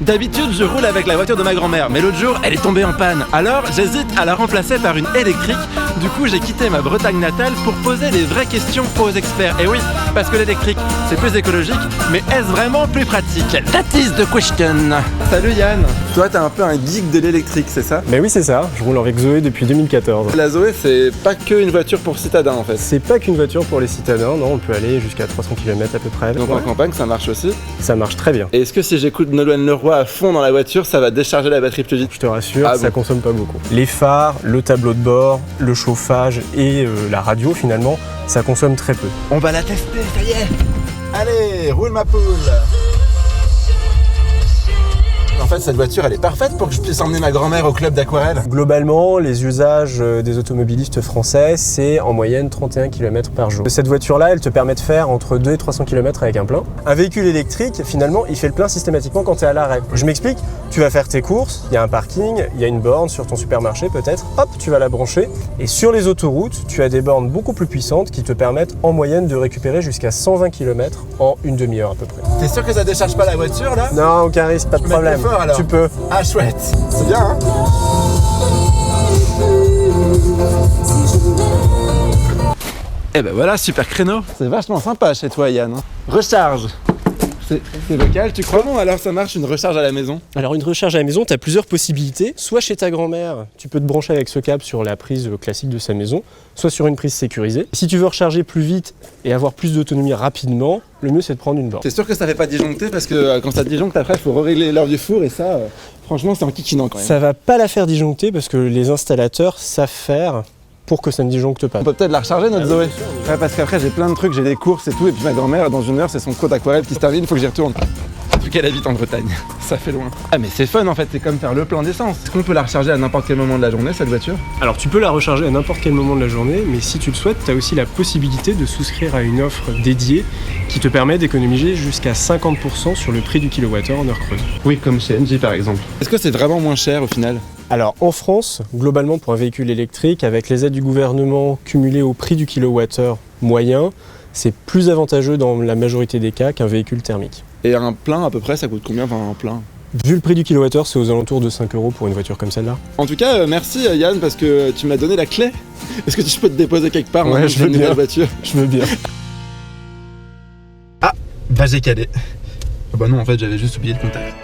D'habitude, je roule avec la voiture de ma grand-mère, mais l'autre jour, elle est tombée en panne. Alors, j'hésite à la remplacer par une électrique. Du coup, j'ai quitté ma Bretagne natale pour poser les vraies questions aux experts. Et oui, parce que l'électrique, c'est plus écologique, mais est-ce vraiment plus pratique? That is the question. Salut Yann. Toi, t'es un peu un geek de l'électrique, c'est ça? Mais oui, c'est ça, je roule avec Zoé depuis 2014. La Zoé, c'est pas que une voiture pour citadins en fait. C'est pas qu'une voiture pour les citadins, non, on peut aller jusqu'à 300 km à peu près. Donc en campagne, ça marche aussi? Ça marche très bien. Et est-ce que si j'écoute Nolwenn Leroy à fond dans la voiture, ça va décharger la batterie plus vite? Je te rassure, Ah ça bon. consomme pas beaucoup. Les phares, le tableau de bord, le chauffage et la radio finalement, ça consomme très peu. On va la tester, ça y est. Allez, roule ma poule. En fait, cette voiture, elle est parfaite pour que je puisse emmener ma grand-mère au club d'aquarelle. Globalement, les usages des automobilistes français, c'est en moyenne 31 km par jour. Cette voiture-là, elle te permet de faire entre 2 et 300 km avec un plein. Un véhicule électrique, finalement, il fait le plein systématiquement quand tu es à l'arrêt. Je m'explique, tu vas faire tes courses, il y a un parking, il y a une borne sur ton supermarché peut-être, hop, tu vas la brancher. Et sur les autoroutes, tu as des bornes beaucoup plus puissantes qui te permettent en moyenne de récupérer jusqu'à 120 km en une demi-heure à peu près. T'es sûr que ça décharge pas la voiture là? Non, aucun risque, pas de problème. Fort, alors. Tu peux. Ah chouette, c'est bien hein. Et ben voilà, super créneau. C'est vachement sympa chez toi Yann. Recharge. C'est local, tu crois? Comment alors ça marche une recharge à la maison? Alors une recharge à la maison, tu as plusieurs possibilités. Soit chez ta grand-mère, tu peux te brancher avec ce câble sur la prise classique de sa maison, soit sur une prise sécurisée. Si tu veux recharger plus vite et avoir plus d'autonomie rapidement, le mieux c'est de prendre une borne. T'es sûr que ça fait pas disjoncter? Parce que quand ça disjoncte après, il faut régler l'heure du four et ça, franchement, c'est en kikinant quand même. Ça va pas la faire disjoncter parce que les installateurs savent faire pour que ça ne disjoncte pas. On peut peut-être la recharger notre Zoé? Ouais, parce qu'après j'ai plein de trucs, j'ai des courses et tout, et puis ma grand-mère, dans une heure, c'est son cours d'aquarelle qui se termine, faut que j'y retourne. Surtout qu'elle habite en Bretagne, ça fait loin. Ah mais c'est fun en fait, c'est comme faire le plein d'essence. Est-ce qu'on peut la recharger à n'importe quel moment de la journée cette voiture? Alors tu peux la recharger à n'importe quel moment de la journée, mais si tu le souhaites, tu as aussi la possibilité de souscrire à une offre dédiée qui te permet d'économiser jusqu'à 50% sur le prix du kilowattheure en heure creuse. Oui, comme chez Engie par exemple. Est-ce que c'est vraiment moins cher au final? Alors en France, globalement pour un véhicule électrique, avec les aides du gouvernement cumulées au prix du kilowattheure moyen, c'est plus avantageux dans la majorité des cas qu'un véhicule thermique. Et un plein à peu près, ça coûte combien? Enfin un plein? Vu le prix du kilowattheure, c'est aux alentours de 5 € pour une voiture comme celle-là. En tout cas, merci Yann parce que tu m'as donné la clé. Est-ce que tu peux te déposer quelque part? Ouais, je veux une bien. nouvelle voiture. Je veux bien. Ah, bah j'ai calé. Bah non, en fait, j'avais juste oublié le contact.